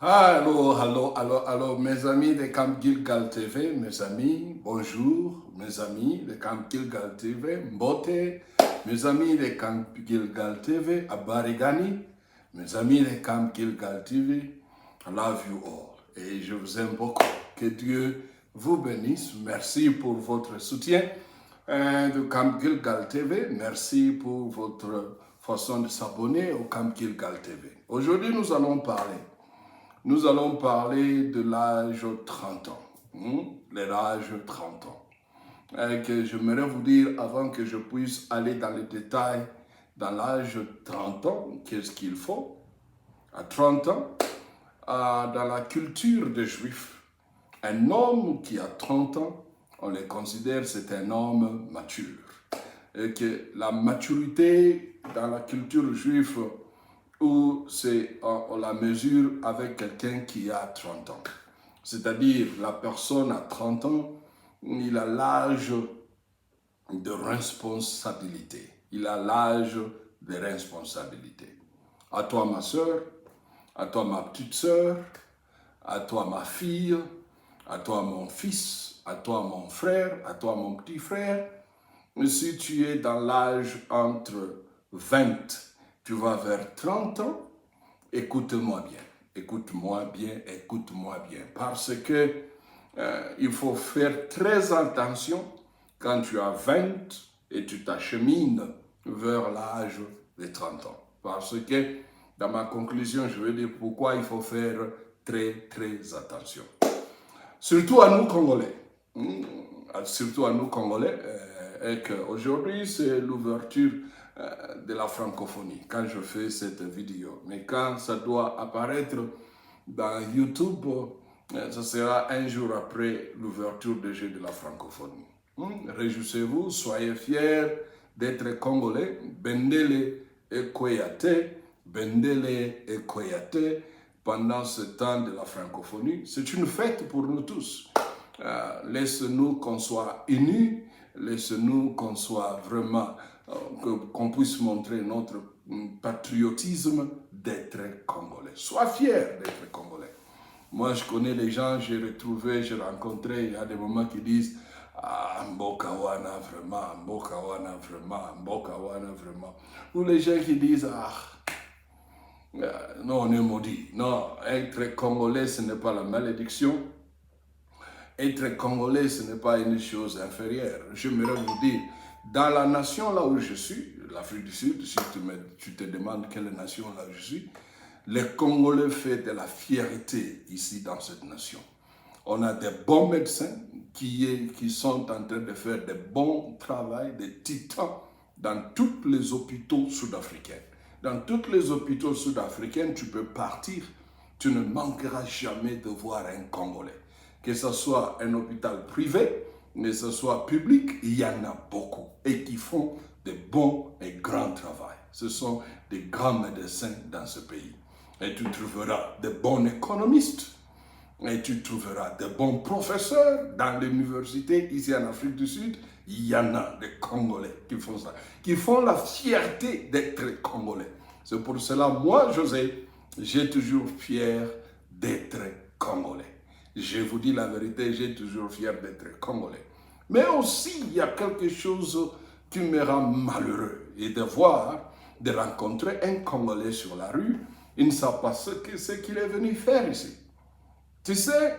Allô, mes amis de Camp Gilgal TV, mes amis, bonjour, mes amis de Camp Gilgal TV, Mbote, mes amis de Camp Gilgal TV, Abarigani, mes amis de Camp Gilgal TV, I love you all et je vous aime beaucoup. Que Dieu vous bénisse. Merci pour votre soutien de Camp Gilgal TV. Merci pour votre façon de s'abonner au Camp Gilgal TV. Aujourd'hui, nous allons parler de l'âge 30 ans, l'âge 30 ans. Et que j'aimerais vous dire, avant que je puisse aller dans les détails, dans l'âge 30 ans, qu'est-ce qu'il faut? À 30 ans, dans la culture des Juifs, un homme qui a 30 ans, on le considère c'est un homme mature. Et que la maturité dans la culture juive, où on la mesure avec quelqu'un qui a 30 ans. C'est-à-dire, la personne à 30 ans, il a l'âge de responsabilité. Il a l'âge de responsabilité. À toi, ma soeur, à toi, ma petite soeur, à toi, ma fille, à toi, mon fils, à toi, mon frère, à toi, mon petit frère. Si tu es dans l'âge entre 20, tu vas vers 30 ans, écoute-moi bien, écoute-moi bien, écoute-moi bien. Parce que il faut faire très attention quand tu as 20 et tu t'achemines vers l'âge de 30 ans. Parce que dans ma conclusion, je vais dire pourquoi il faut faire très, très attention. Surtout à nous Congolais. Surtout à nous Congolais. Et qu'aujourd'hui, c'est l'ouverture de la francophonie quand je fais cette vidéo. Mais quand ça doit apparaître dans YouTube, ce sera un jour après l'ouverture des Jeux de la francophonie. Réjouissez-vous, soyez fiers d'être Congolais. Bendele et Koyate, Bendele et Koyate, pendant ce temps de la francophonie. C'est une fête pour nous tous. Laisse-nous qu'on soit unis, laisse-nous qu'on soit vraiment, qu'on puisse montrer notre patriotisme d'être Congolais. Sois fier d'être Congolais. Moi, je connais les gens, j'ai rencontré, il y a des moments qui disent ah, Mbokawana vraiment, Mbokawana vraiment, Mbokawana vraiment. Ou les gens qui disent ah, non, on est maudit. Non, être Congolais, ce n'est pas la malédiction. Être Congolais, ce n'est pas une chose inférieure. J'aimerais vous dire, dans la nation là où je suis, l'Afrique du Sud, si tu te demandes quelle nation là où je suis, les Congolais font de la fierté ici dans cette nation. On a des bons médecins qui sont en train de faire de bons travail, des titans dans tous les hôpitaux sud-africains. Dans tous les hôpitaux sud-africains, tu peux partir, tu ne manqueras jamais de voir un Congolais. Que ce soit un hôpital privé, que ce soit public, il y en a beaucoup et qui font de bons et grands travaux. Ce sont des grands médecins dans ce pays. Et tu trouveras de bons économistes. Et tu trouveras de bons professeurs dans l'université ici en Afrique du Sud. Il y en a des Congolais qui font ça, qui font la fierté d'être Congolais. C'est pour cela, moi, José, j'ai toujours fier d'être Congolais. Je vous dis la vérité, j'ai toujours fier d'être Congolais. Mais aussi, il y a quelque chose qui me rend malheureux et de rencontrer un Congolais sur la rue. Il ne sait pas ce qu'il est venu faire ici. Tu sais,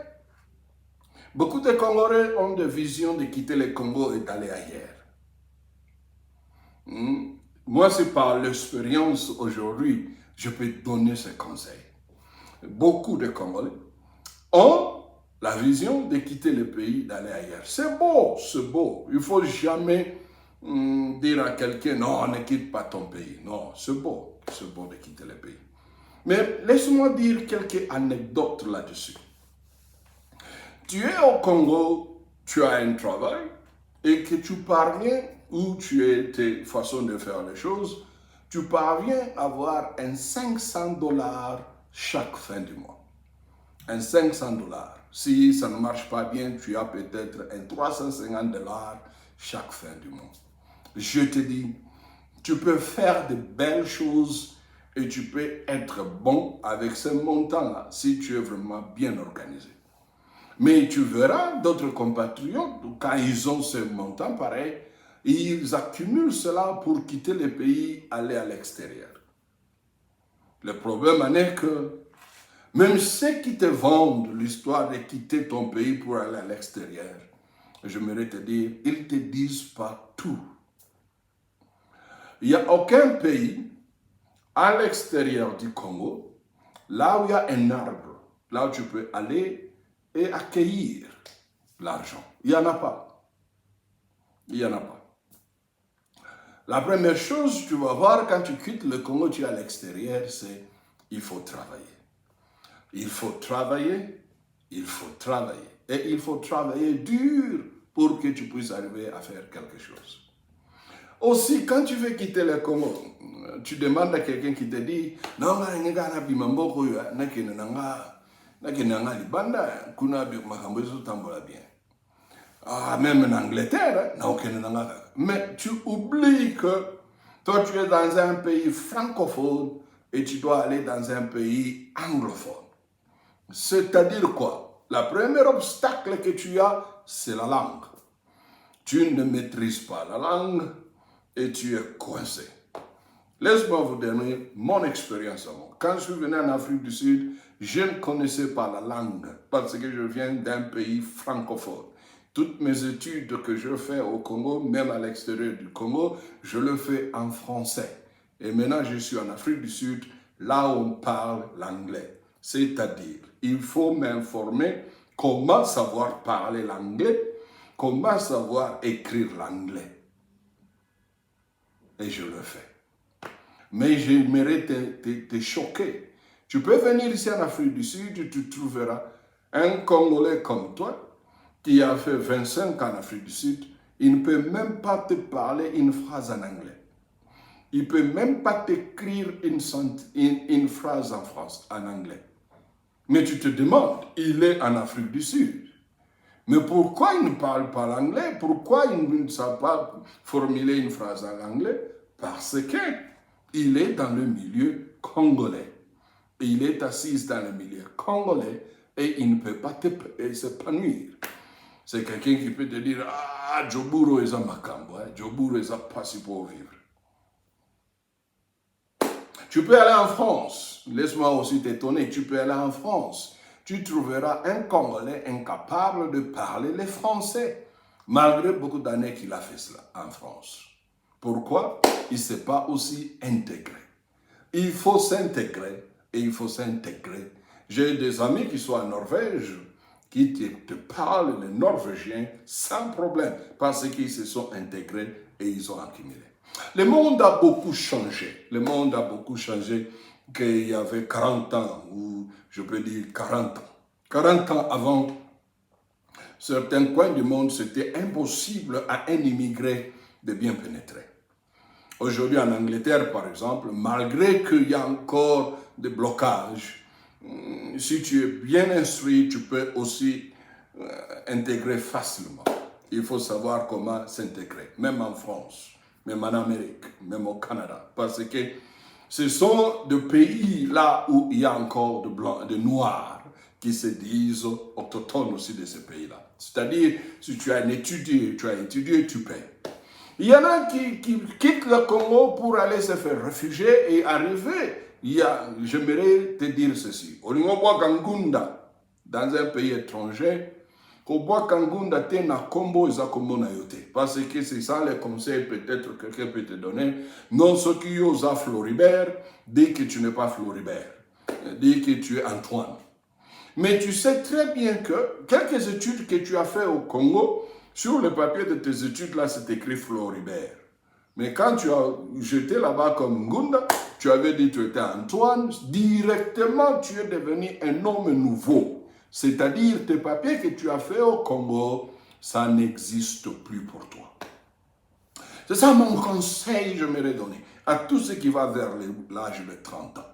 beaucoup de Congolais ont des visions de quitter le Congo et d'aller ailleurs. Moi, c'est par l'expérience aujourd'hui, je peux donner ce conseil. Beaucoup de Congolais ont la vision de quitter le pays, d'aller ailleurs. C'est beau, c'est beau. Il ne faut jamais dire à quelqu'un, non, ne quitte pas ton pays. Non, c'est beau de quitter le pays. Mais laisse-moi dire quelques anecdotes là-dessus. Tu es au Congo, tu as un travail et que tu parviens, ou tu es tes façons de faire les choses, tu parviens à avoir un $500 chaque fin du mois. Un $500. Si ça ne marche pas bien, tu as peut-être un $350 chaque fin du mois. Je te dis, tu peux faire de belles choses et tu peux être bon avec ce montant-là si tu es vraiment bien organisé. Mais tu verras d'autres compatriotes, quand ils ont ce montant pareil, ils accumulent cela pour quitter le pays, aller à l'extérieur. Le problème en est que même ceux qui te vendent l'histoire de quitter ton pays pour aller à l'extérieur, j'aimerais te dire, ils ne te disent pas tout. Il n'y a aucun pays à l'extérieur du Congo, là où il y a un arbre, là où tu peux aller et accueillir l'argent. Il n'y en a pas. Il n'y en a pas. La première chose que tu vas voir quand tu quittes le Congo, tu es à l'extérieur, c'est il faut travailler. Il faut travailler, il faut travailler. Et il faut travailler dur pour que tu puisses arriver à faire quelque chose. Aussi, quand tu veux quitter le Congo, tu demandes à quelqu'un qui te dit « Non, ah, même en Angleterre, mais tu oublies que toi tu es dans un pays francophone et tu dois aller dans un pays anglophone. C'est-à-dire quoi? La première obstacle que tu as, c'est la langue. Tu ne maîtrises pas la langue et tu es coincé. Laisse-moi vous donner mon expérience. Quand je suis venu en Afrique du Sud, je ne connaissais pas la langue parce que je viens d'un pays francophone. Toutes mes études que je fais au Congo, même à l'extérieur du Congo, je le fais en français. Et maintenant, je suis en Afrique du Sud, là où on parle l'anglais. C'est-à-dire, il faut m'informer comment savoir parler l'anglais, comment savoir écrire l'anglais. Et je le fais. Mais j'aimerais te choquer. Tu peux venir ici en Afrique du Sud, tu trouveras un Congolais comme toi, qui a fait 25 ans en Afrique du Sud, il ne peut même pas te parler une phrase en anglais. Il ne peut même pas t'écrire une phrase en anglais. Mais tu te demandes, il est en Afrique du Sud. Mais pourquoi il ne parle pas l'anglais? Pourquoi il ne sait pas formuler une phrase en anglais? Parce qu'il est dans le milieu congolais. Il est assis dans le milieu congolais et il ne peut pas s'épanouir. C'est quelqu'un qui peut te dire, ah, Joburo est un makambo, Joburo est un passé pour vivre. Tu peux aller en France, laisse-moi aussi t'étonner, tu peux aller en France, tu trouveras un Congolais incapable de parler le français, malgré beaucoup d'années qu'il a fait cela en France. Pourquoi? Il ne s'est pas aussi intégré. Il faut s'intégrer et il faut s'intégrer. J'ai des amis qui sont en Norvège, qui te parlent le norvégien sans problème, parce qu'ils se sont intégrés et ils ont accumulé. Le monde a beaucoup changé. Le monde a beaucoup changé qu'il y avait 40 ans, ou je peux dire 40 ans. 40 ans avant, certains coins du monde, c'était impossible à un immigré de bien pénétrer. Aujourd'hui, en Angleterre, par exemple, malgré qu'il y a encore des blocages, si tu es bien instruit, tu peux aussi intégrer facilement. Il faut savoir comment s'intégrer, même en France, même en Amérique, même au Canada. Parce que ce sont des pays là où il y a encore de blancs, de noirs qui se disent autochtones aussi de ces pays-là. C'est-à-dire, si tu as étudié, tu payes. Il y en a qui quittent le Congo pour aller se faire réfugier et arriver. J'aimerais te dire ceci. Au niveau Kangunda, dans un pays étranger, au bois Kangunda, tu na combo Kombo na yote. Parce que c'est ça les conseils peut-être que quelqu'un peut te donner. Non, ce qui ose à Floribert, dis que tu n'es pas Floribert. Dis que tu es Antoine. Mais tu sais très bien que quelques études que tu as fait au Congo, sur le papier de tes études, là, c'est écrit Floribert. Mais quand tu as jeté là-bas comme Ngunda, tu avais dit que tu étais Antoine, directement, tu es devenu un homme nouveau. C'est-à-dire, tes papiers que tu as fait au Congo, ça n'existe plus pour toi. C'est ça mon conseil, je me donner à tous ceux qui vont vers l'âge de 30 ans.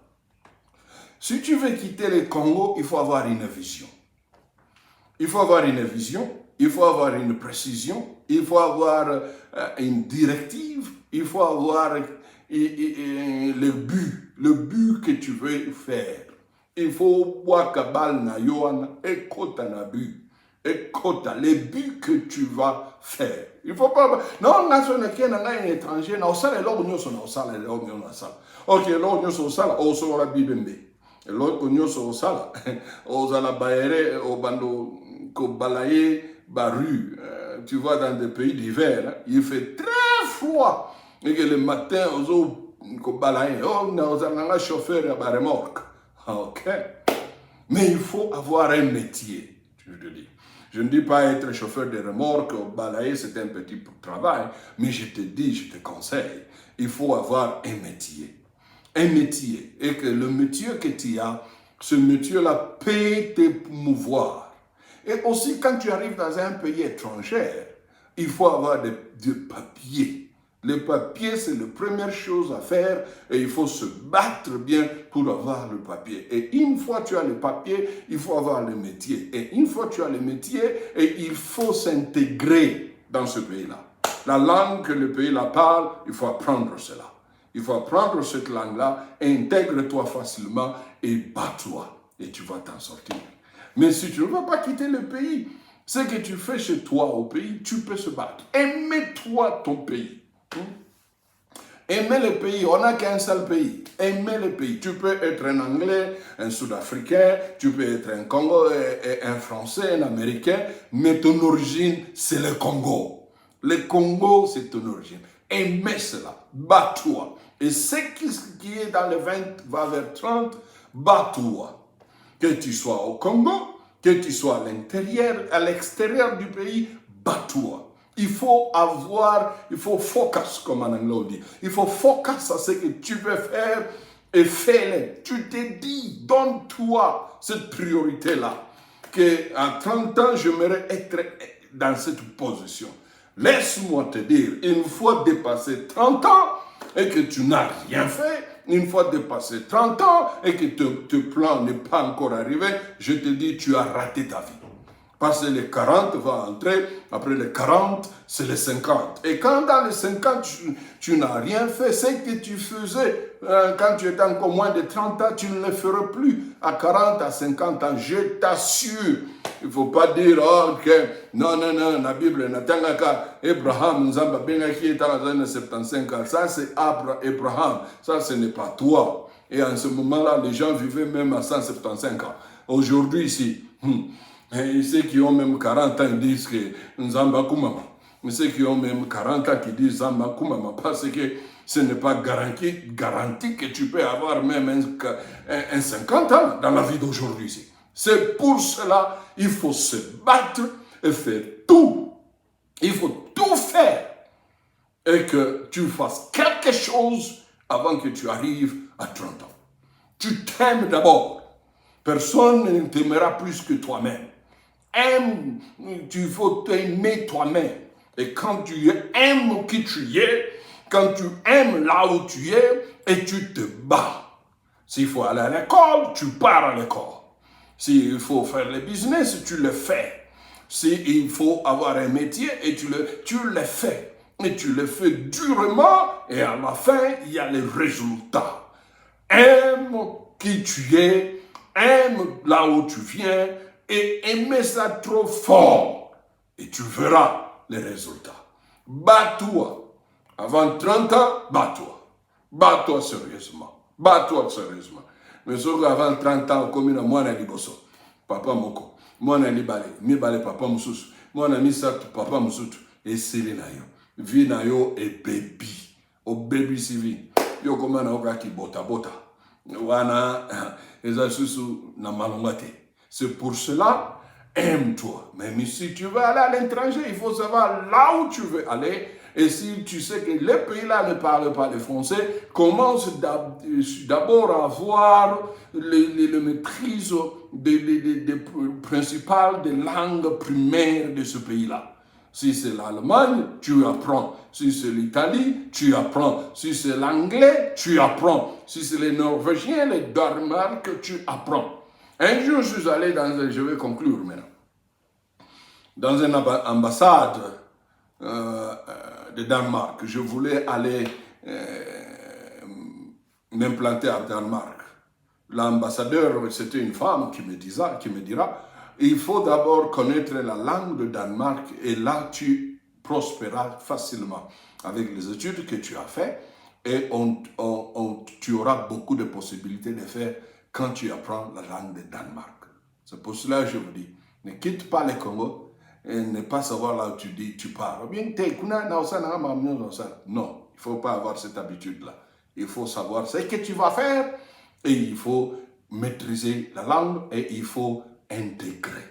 Si tu veux quitter le Congo, il faut avoir une vision. Il faut avoir une vision. Il faut avoir une précision, il faut avoir une directive, il faut avoir le but but que tu veux faire. Il faut voir kabal na yoana et kota na but. Et kota, les buts que tu vas faire. Il faut pas. Non, national qui est un étranger, na osala l'or nyo so na osala l'or nyo na sala. Ok, l'or nyo so sala, o so la bibembe. L'or nyo so sala, o zala baere, o bando ko balaye baru. Tu vois dans des pays d'hiver, hein, il fait très froid. Et que le matin, on a un chauffeur à la remorque. Ok. Mais il faut avoir un métier, je te dis. Je ne dis pas être chauffeur de remorque, balayer, c'est un petit travail, mais je te dis, je te conseille, il faut avoir un métier. Un métier. Et que le métier que tu as, ce métier-là peut te mouvoir. Et aussi, quand tu arrives dans un pays étranger, il faut avoir des papiers. Les papiers, c'est la première chose à faire et il faut se battre bien pour avoir le papier. Et une fois que tu as le papier, il faut avoir le métier. Et une fois que tu as le métier, et il faut s'intégrer dans ce pays-là. La langue que le pays là parle, il faut apprendre cela. Il faut apprendre cette langue-là, intègre-toi facilement et bats-toi. Et tu vas t'en sortir. Mais si tu ne veux pas quitter le pays, ce que tu fais chez toi au pays, tu peux se battre. Aimez-toi ton pays. Aimer le pays, on n'a qu'un seul pays. Aimer le pays. Tu peux être un Anglais, un Sud-Africain, tu peux être un Congo, un Français, un Américain, mais ton origine, c'est le Congo. Le Congo, c'est ton origine. Aimez cela. Bats-toi. Et ce qui est dans le 20, va vers 30, bats-toi. Que tu sois au Congo, que tu sois à l'intérieur, à l'extérieur du pays, bats-toi. Il faut focus, comme en anglais on dit. Il faut focus à ce que tu veux faire et fais-le. Tu te dis, donne-toi cette priorité-là. Qu'à 30 ans, j'aimerais être dans cette position. Laisse-moi te dire, une fois dépassé 30 ans et que tu n'as rien fait, une fois dépassé 30 ans et que ton plan n'est pas encore arrivé, je te dis, tu as raté ta vie. Parce que les 40 vont entrer, après les 40, c'est les 50. Et quand dans les 50, tu n'as rien fait, c'est que tu faisais, quand tu étais encore moins de 30 ans, tu ne le feras plus. À 40, à 50 ans, je t'assure. Il ne faut pas dire, oh, ok, non, la Bible, Abraham, Nzamba, Benaki est dans 75 ans. Ça, c'est Abraham. Ça, ce n'est pas toi. Et en ce moment-là, les gens vivaient même à 175 ans. Aujourd'hui, ici, et ceux qui ont même 40 ans disent que Nzamba Kumama. Mais ceux qui ont même 40 ans qui disent Nzamba Kumama, parce que ce n'est pas garanti que tu peux avoir même un 50 ans dans la vie d'aujourd'hui. C'est pour cela il faut se battre et faire tout. Il faut tout faire et que tu fasses quelque chose avant que tu arrives à 30 ans. Tu t'aimes d'abord. Personne ne t'aimera plus que toi-même. Il faut t'aimer toi-même. Et quand tu aimes qui tu es, quand tu aimes là où tu es, et tu te bats. S'il faut aller à l'école, tu pars à l'école. S'il faut faire le business, tu le fais. S'il faut avoir un métier, et tu le fais. Et tu le fais durement, et à la fin, il y a les résultats. Aime qui tu es, aime là où tu viens, et aimer ça trop fort. Et tu verras les résultats. Bats-toi. Avant 30 ans, bats-toi. Bats-toi sérieusement. Bats-toi sérieusement. Mais sauf qu'avant 30 ans, comme il y a moi, liboso. Papa moko. Moi, na libale. Mi bale papa mususu. Moi, na mi satu papa musutu. Et c'est les nayo. Vi nayo et baby. O baby si vi. Yo koma na oka ki bota. Wana, eza susu na malongate. C'est pour cela, aime-toi. Même si tu veux aller à l'étranger, il faut savoir là où tu veux aller. Et si tu sais que les pays-là ne parlent pas le français, commence d'abord à avoir le maîtrise des principales des langues primaires de ce pays-là. Si c'est l'Allemagne, tu apprends. Si c'est l'Italie, tu apprends. Si c'est l'anglais, tu apprends. Si c'est les Norvégiens, les Danemark, tu apprends. Un jour, je suis allé je vais conclure maintenant, dans une ambassade de Danemark. Je voulais aller m'implanter à Danemark. L'ambassadeur, c'était une femme qui me dira, il faut d'abord connaître la langue de Danemark et là tu prospéreras facilement avec les études que tu as fait et tu auras beaucoup de possibilités de faire quand tu apprends la langue de Danemark. C'est pour cela que je vous dis, ne quitte pas le Congo et ne pas savoir là où tu pars. Non, il ne faut pas avoir cette habitude-là. Il faut savoir ce que tu vas faire et il faut maîtriser la langue et il faut intégrer.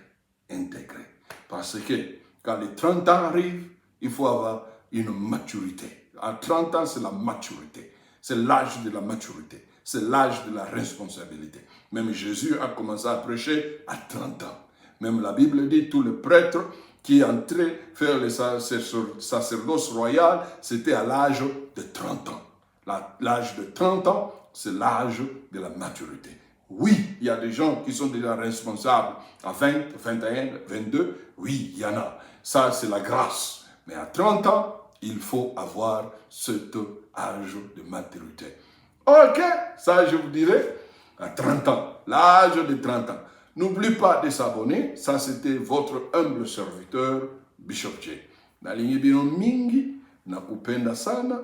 Parce que quand les 30 ans arrivent, il faut avoir une maturité. À 30 ans, c'est la maturité. C'est l'âge de la maturité. C'est l'âge de la responsabilité. Même Jésus a commencé à prêcher à 30 ans. Même la Bible dit, tous les prêtres qui entraient faire le sacerdoce royal, c'était à l'âge de 30 ans. L'âge de 30 ans, c'est l'âge de la maturité. Oui, il y a des gens qui sont déjà responsables à 20, 21, 22. Oui, il y en a. Ça, c'est la grâce. Mais à 30 ans, il faut avoir cet âge de maturité. Ok, ça je vous dirai à 30 ans, l'âge de 30 ans. N'oubliez pas de s'abonner. Ça, c'était votre humble serviteur, Bishop J. Nalingi bino mingi, nakupenda sana.